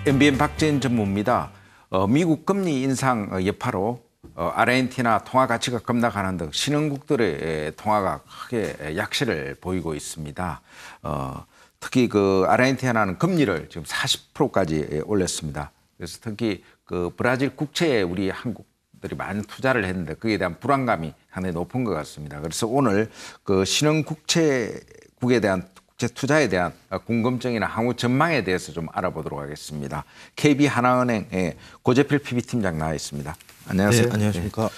MBN 박재인 전무입니다. 미국 금리 인상 여파로 아르헨티나 통화 가치가 급락하는 등 신흥국들의 통화가 크게 약세를 보이고 있습니다. 특히 그 아르헨티나는 금리를 지금 40%까지 올렸습니다. 그래서 특히 그 브라질 국채에 우리 한국들이 많이 투자를 했는데 그에 대한 불안감이 상당히 높은 것 같습니다. 그래서 오늘 그 신흥국채국에 대한 국제 투자에 대한 궁금증이나 향후 전망에 대해서 좀 알아보도록 하겠습니다. KB하나은행의 고재필 PB팀장 나와 있습니다. 안녕하세요. 네, 안녕하십니까.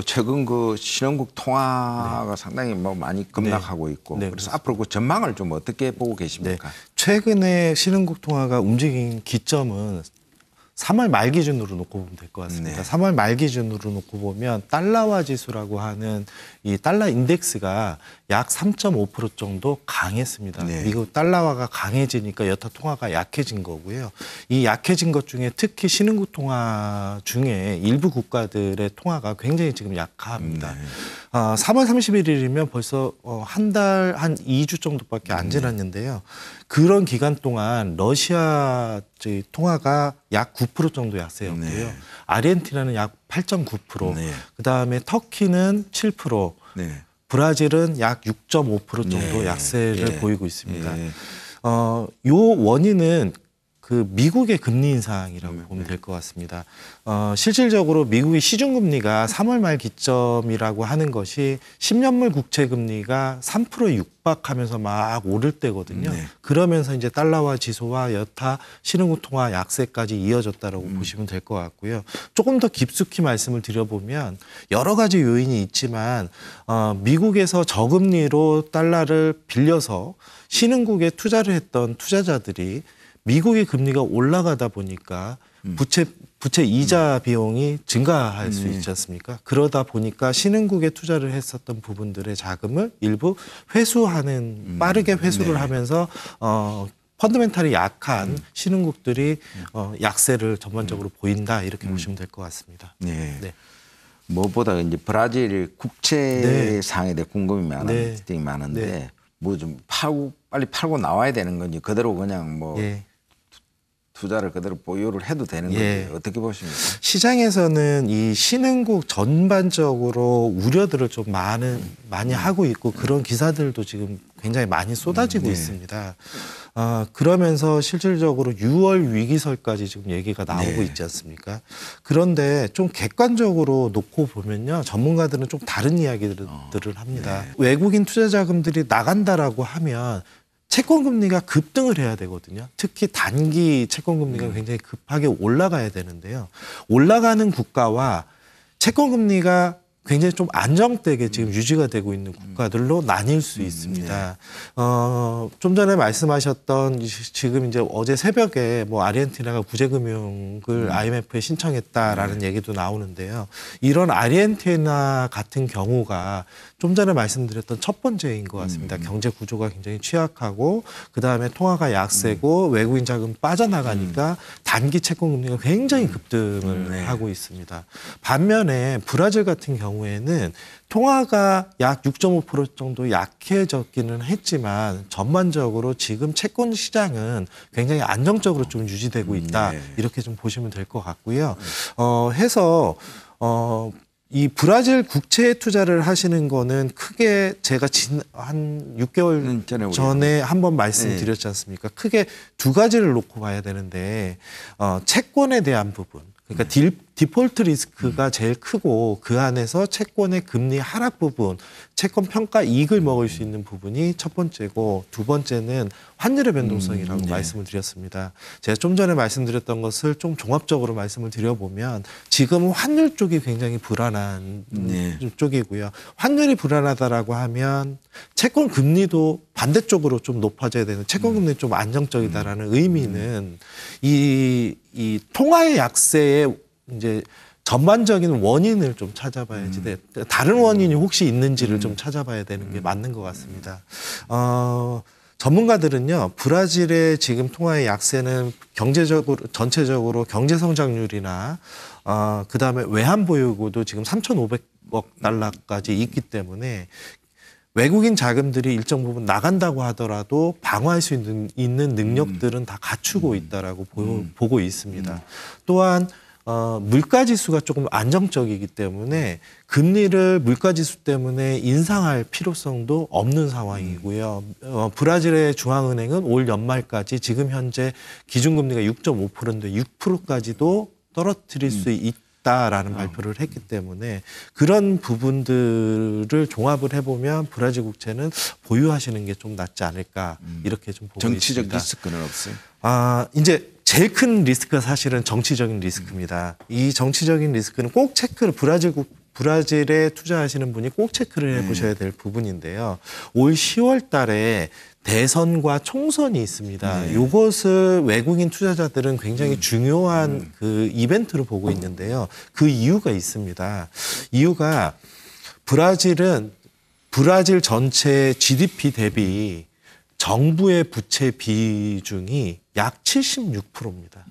최근 그 신흥국 통화가 상당히 뭐 많이 급락하고 있고 그래서 그렇습니다. 앞으로 그 전망을 좀 어떻게 보고 계십니까? 최근에 신흥국 통화가 움직인 기점은 3월 말 기준으로 놓고 보면 될 것 같습니다. 3월 말 기준으로 놓고 보면 달러화 지수라고 하는 이 달러 인덱스가 약 3.5% 정도 강했습니다. 미국 달러화가 강해지니까 여타 통화가 약해진 거고요. 이 약해진 것 중에 특히 신흥국 통화 중에 일부 국가들의 통화가 굉장히 지금 약합니다. 3월 31일이면 벌써 한 2주 정도밖에 안 지났는데요. 그런 기간 동안 러시아 통화가 약 9% 정도 약세였고요. 아르헨티나는 약 8.9%, 그다음에 터키는 7%, 브라질은 약 6.5% 정도 약세를 보이고 있습니다. 요 원인은 그 미국의 금리 인상이라고 보면 될 것 같습니다. 실질적으로 미국의 시중금리가 3월 말 기점이라고 하는 것이 10년물 국채 금리가 3%에 육박하면서 막 오를 때거든요. 그러면서 이제 달러화 지수와 여타 신흥국 통화 약세까지 이어졌다라고 보시면 될 것 같고요. 조금 더 깊숙이 말씀을 드려보면 여러 가지 요인이 있지만 미국에서 저금리로 달러를 빌려서 신흥국에 투자를 했던 투자자들이 미국의 금리가 올라가다 보니까 부채 이자 비용이 증가할 수 있지 않습니까? 그러다 보니까 신흥국에 투자를 했었던 부분들의 자금을 일부 회수하는 빠르게 회수를 하면서 펀더멘탈이 약한 신흥국들이 약세를 전반적으로 보인다 이렇게 보시면 될 것 같습니다. 무엇보다 이제 브라질 국채 상에 대해 궁금이 많은데 뭐 좀 빨리 팔고 나와야 되는 건지 그대로 그냥 뭐 투자를 그대로 보유를 해도 되는 건지 어떻게 보십니까? 시장에서는 이 신흥국 전반적으로 우려들을 좀 많이 하고 있고 그런 기사들도 지금 굉장히 많이 쏟아지고 있습니다. 그러면서 실질적으로 6월 위기설까지 지금 얘기가 나오고 있지 않습니까? 그런데 좀 객관적으로 놓고 보면요. 전문가들은 좀 다른 이야기들을 합니다. 외국인 투자 자금들이 나간다라고 하면 채권 금리가 급등을 해야 되거든요. 특히 단기 채권 금리가 굉장히 급하게 올라가야 되는데요. 올라가는 국가와 채권 금리가 굉장히 좀 안정되게 지금 유지가 되고 있는 국가들로 나뉠 수 있습니다. 좀 전에 말씀하셨던 지금 이제 어제 새벽에 뭐 아르헨티나가 구제금융을 IMF에 신청했다라는 얘기도 나오는데요. 이런 아르헨티나 같은 경우가 좀 전에 말씀드렸던 첫 번째인 것 같습니다. 경제 구조가 굉장히 취약하고 그다음에 통화가 약세고 외국인 자금 빠져나가니까 단기 채권 금리가 굉장히 급등을 하고 있습니다. 반면에 브라질 같은 경우에는 통화가 약 6.5% 정도 약해졌기는 했지만 전반적으로 지금 채권 시장은 굉장히 안정적으로 좀 유지되고 있다. 이렇게 좀 보시면 될 것 같고요. 해서 이 브라질 국채 투자를 하시는 거는 크게 제가 한 6개월 전에 한번 말씀드렸지 않습니까? 크게 두 가지를 놓고 봐야 되는데 채권에 대한 부분. 그러니까 디폴트 리스크가 제일 크고 그 안에서 채권의 금리 하락 부분, 채권 평가 이익을 먹을 수 있는 부분이 첫 번째고 두 번째는 환율의 변동성이라고 말씀을 드렸습니다. 제가 좀 전에 말씀드렸던 것을 좀 종합적으로 말씀을 드려보면 지금은 환율 쪽이 굉장히 불안한 쪽이고요. 환율이 불안하다라고 하면 채권 금리도 반대쪽으로 좀 높아져야 되는 채권 금리 좀 안정적이다라는 의미는 이 통화의 약세의 이제 전반적인 원인을 좀 찾아봐야지 다른 원인이 혹시 있는지를 좀 찾아봐야 되는 게 맞는 것 같습니다. 전문가들은요, 브라질의 지금 통화의 약세는 경제적으로 전체적으로 경제 성장률이나 그다음에 외환 보유고도 지금 3,500억 달러까지 있기 때문에 외국인 자금들이 일정 부분 나간다고 하더라도 방어할 수 있는 능력들은 다 갖추고 있다라고 보고 있습니다. 또한 물가지수가 조금 안정적이기 때문에 금리를 물가지수 때문에 인상할 필요성도 없는 상황이고요. 브라질의 중앙은행은 올 연말까지 지금 현재 기준금리가 6.5%인데 6%까지도 떨어뜨릴 수 있다라는 발표를 했기 때문에 그런 부분들을 종합을 해보면 브라질 국채는 보유하시는 게 좀 낫지 않을까 이렇게 좀 보고 정치적 있습니다. 리스크는 없어요? 이제 제일 큰 리스크가 사실은 정치적인 리스크입니다. 이 정치적인 리스크는 꼭 브라질에 투자하시는 분이 꼭 체크를 해보셔야 될 부분인데요. 올 10월 달에 대선과 총선이 있습니다. 이것을 외국인 투자자들은 굉장히 중요한 그 이벤트로 보고 있는데요. 그 이유가 있습니다. 이유가 브라질 전체 GDP 대비 정부의 부채 비중이 약 76%입니다.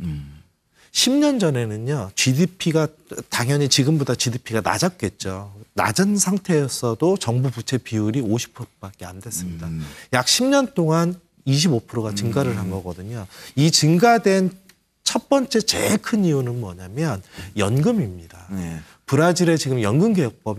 10년 전에는요, GDP가 당연히 지금보다 GDP가 낮았겠죠. 낮은 상태였어도 정부 부채 비율이 50%밖에 안 됐습니다. 약 10년 동안 25%가 증가를 한 거거든요. 이 증가된 첫 번째 제일 큰 이유는 뭐냐면 연금입니다. 브라질의 지금 연금개혁법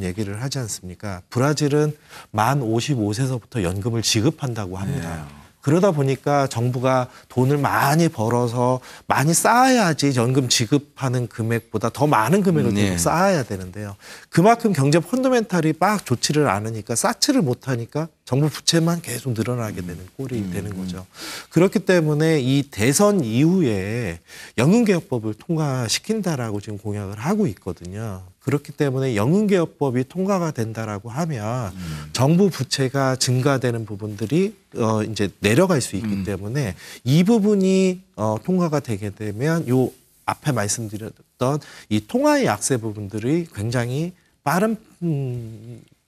얘기를 하지 않습니까? 브라질은 만 55세서부터 연금을 지급한다고 합니다. 그러다 보니까 정부가 돈을 많이 벌어서 많이 쌓아야지 연금 지급하는 금액보다 더 많은 금액을 계속 쌓아야 되는데요. 그만큼 경제 펀더멘탈이 막 좋지를 않으니까 쌓지를 못하니까 정부 부채만 계속 늘어나게 되는 꼴이 되는 거죠. 그렇기 때문에 이 대선 이후에 연금개혁법을 통과시킨다라고 지금 공약을 하고 있거든요. 그렇기 때문에 연금개혁법이 통과가 된다라고 하면 정부 부채가 증가되는 부분들이 이제 내려갈 수 있기 때문에 이 부분이 통과가 되게 되면 요 앞에 말씀드렸던 이 통화의 약세 부분들이 굉장히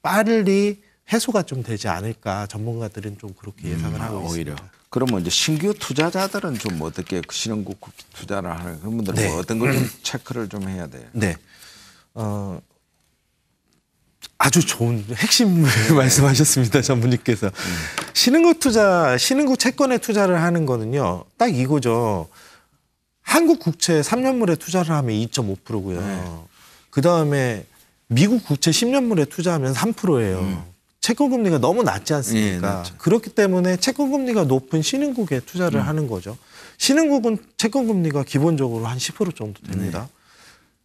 빠르게 해소가 좀 되지 않을까 전문가들은 좀 그렇게 예상을 하고 오히려. 있습니다. 그러면 이제 신규 투자자들은 좀 어떻게 신흥국 투자를 하는 그런 분들은 뭐 어떤 걸 좀 체크를 좀 해야 돼요? 네. 아주 좋은 핵심을 말씀하셨습니다, 전문님께서. 신흥국 채권에 투자를 하는 거는요, 딱 이거죠. 한국 국채 3년물에 투자를 하면 2.5%고요. 그 다음에 미국 국채 10년물에 투자하면 3%예요. 채권 금리가 너무 낮지 않습니까? 그렇기 때문에 채권 금리가 높은 신흥국에 투자를 하는 거죠. 신흥국은 채권 금리가 기본적으로 한 10% 정도 됩니다.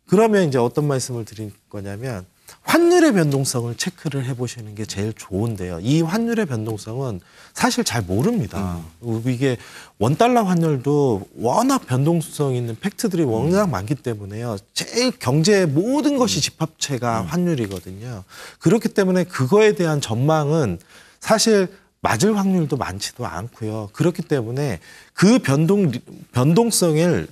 그러면 이제 어떤 말씀을 드릴 거냐면 환율의 변동성을 체크를 해보시는 게 제일 좋은데요. 이 환율의 변동성은 사실 잘 모릅니다. 이게 원달러 환율도 워낙 변동성 있는 팩트들이 워낙 많기 때문에요. 제일 경제의 모든 것이 집합체가 환율이거든요. 그렇기 때문에 그거에 대한 전망은 사실 맞을 확률도 많지도 않고요. 그렇기 때문에 그 변동성을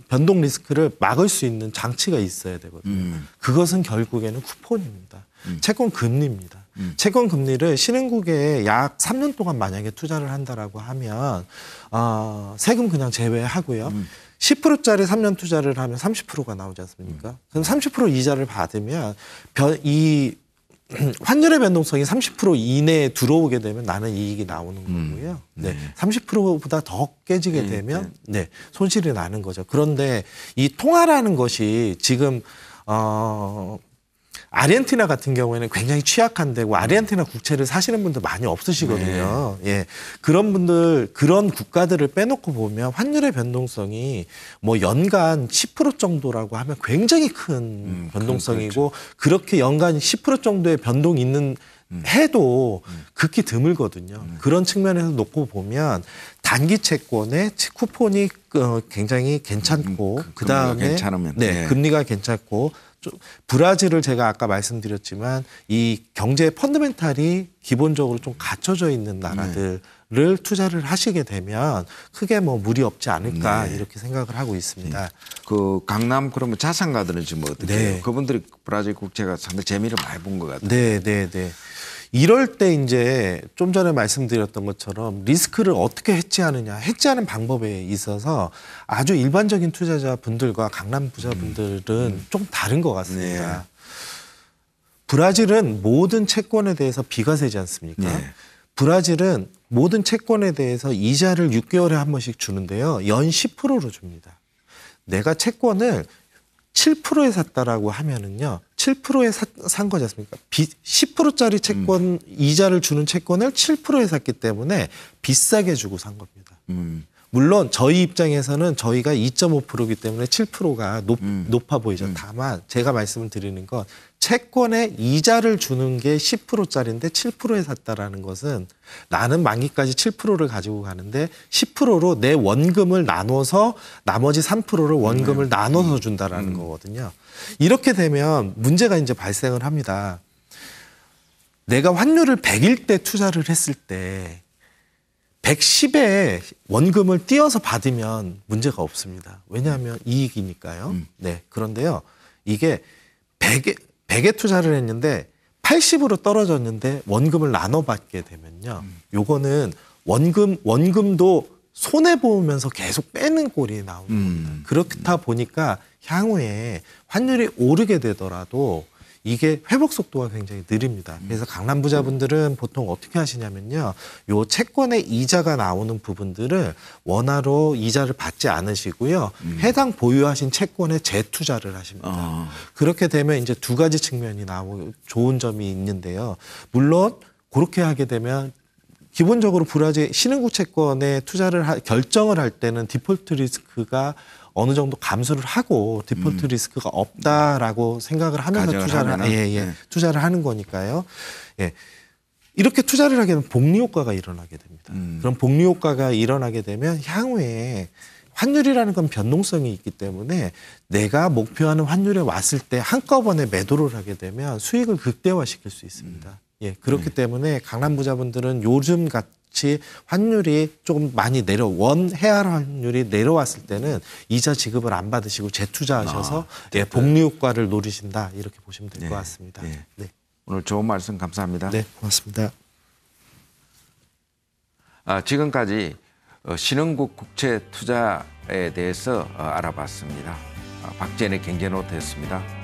변동 리스크를 막을 수 있는 장치가 있어야 되거든요. 그것은 결국에는 쿠폰입니다. 채권 금리입니다. 채권 금리를 신흥국에 약 3년 동안 만약에 투자를 한다라고 하면 세금 그냥 제외하고요. 10%짜리 3년 투자를 하면 30%가 나오지 않습니까? 그럼 30% 이자를 받으면 이 환율의 변동성이 30% 이내에 들어오게 되면 나는 이익이 나오는 거고요. 30%보다 더 깨지게 되면 손실이 나는 거죠. 그런데 이 통화라는 것이 지금 아르헨티나 같은 경우에는 굉장히 취약한 데고 아르헨티나 국채를 사시는 분들 많이 없으시거든요. 그런 국가들을 빼놓고 보면 환율의 변동성이 뭐 연간 10% 정도라고 하면 굉장히 큰 변동성이고 그렇게 연간 10% 정도의 변동이 있는 해도 극히 드물거든요. 그런 측면에서 놓고 보면 단기 채권의 쿠폰이 굉장히 괜찮고 그다음에 금리가 괜찮고 브라질을 제가 아까 말씀드렸지만 이 경제 펀더멘탈이 기본적으로 좀 갖춰져 있는 나라들을 투자를 하시게 되면 크게 뭐 무리 없지 않을까 이렇게 생각을 하고 있습니다. 그 강남 그러면 자산가들은 지금 어떻게 해요? 그분들이 브라질 국채가 상당히 재미를 많이 본 것 같아요. 이럴 때 이제 좀 전에 말씀드렸던 것처럼 리스크를 어떻게 해지하느냐, 해지하는 방법에 있어서 아주 일반적인 투자자분들과 강남 부자분들은 좀 다른 것 같습니다. 브라질은 모든 채권에 대해서 비과세지 않습니까? 네. 브라질은 모든 채권에 대해서 이자를 6개월에 한 번씩 주는데요. 연 10%로 줍니다. 내가 채권을 7%에 샀다라고 하면은요. 7%에 산 거지 않습니까? 10%짜리 채권 이자를 주는 채권을 7%에 샀기 때문에 비싸게 주고 산 겁니다. 물론 저희 입장에서는 저희가 2.5%이기 때문에 7%가 높아 보이죠. 다만 제가 말씀을 드리는 건 채권에 이자를 주는 게 10%짜리인데 7%에 샀다라는 것은 나는 만기까지 7%를 가지고 가는데 10%로 내 원금을 나눠서 나머지 3%를 원금을 나눠서 준다라는 거거든요. 이렇게 되면 문제가 이제 발생을 합니다. 내가 환율을 100일 때 투자를 했을 때 110에 원금을 띄어서 받으면 문제가 없습니다. 왜냐하면 이익이니까요. 네. 그런데요. 이게 100에 투자를 했는데 80으로 떨어졌는데 원금을 나눠 받게 되면요. 요거는 원금도 손해 보면서 계속 빼는 꼴이 나오는 겁니다. 그렇다 보니까 향후에 환율이 오르게 되더라도 이게 회복 속도가 굉장히 느립니다. 그래서 강남 부자분들은 보통 어떻게 하시냐면요. 요 채권의 이자가 나오는 부분들을 원화로 이자를 받지 않으시고요. 해당 보유하신 채권에 재투자를 하십니다. 그렇게 되면 이제 두 가지 측면이 나오고 좋은 점이 있는데요. 물론 그렇게 하게 되면 기본적으로 브라질 신흥국 채권에 투자를 결정을 할 때는 디폴트 리스크가 어느 정도 감수를 하고 디폴트 리스크가 없다라고 생각을 하면서 투자를 하는 거니까요. 예. 이렇게 투자를 하게 되면 복리 효과가 일어나게 됩니다. 그럼 복리 효과가 일어나게 되면 향후에 환율이라는 건 변동성이 있기 때문에 내가 목표하는 환율에 왔을 때 한꺼번에 매도를 하게 되면 수익을 극대화시킬 수 있습니다. 예, 그렇기 때문에 강남 부자분들은 요즘 같이 환율이 조금 많이 원해활 환율이 내려왔을 때는 이자 지급을 안 받으시고 재투자하셔서 복리 효과를 노리신다 이렇게 보시면 될 것 같습니다. 네. 네. 오늘 좋은 말씀 감사합니다. 네, 고맙습니다. 지금까지 신흥국 국채 투자에 대해서 알아봤습니다. 박재현의 경제노트였습니다.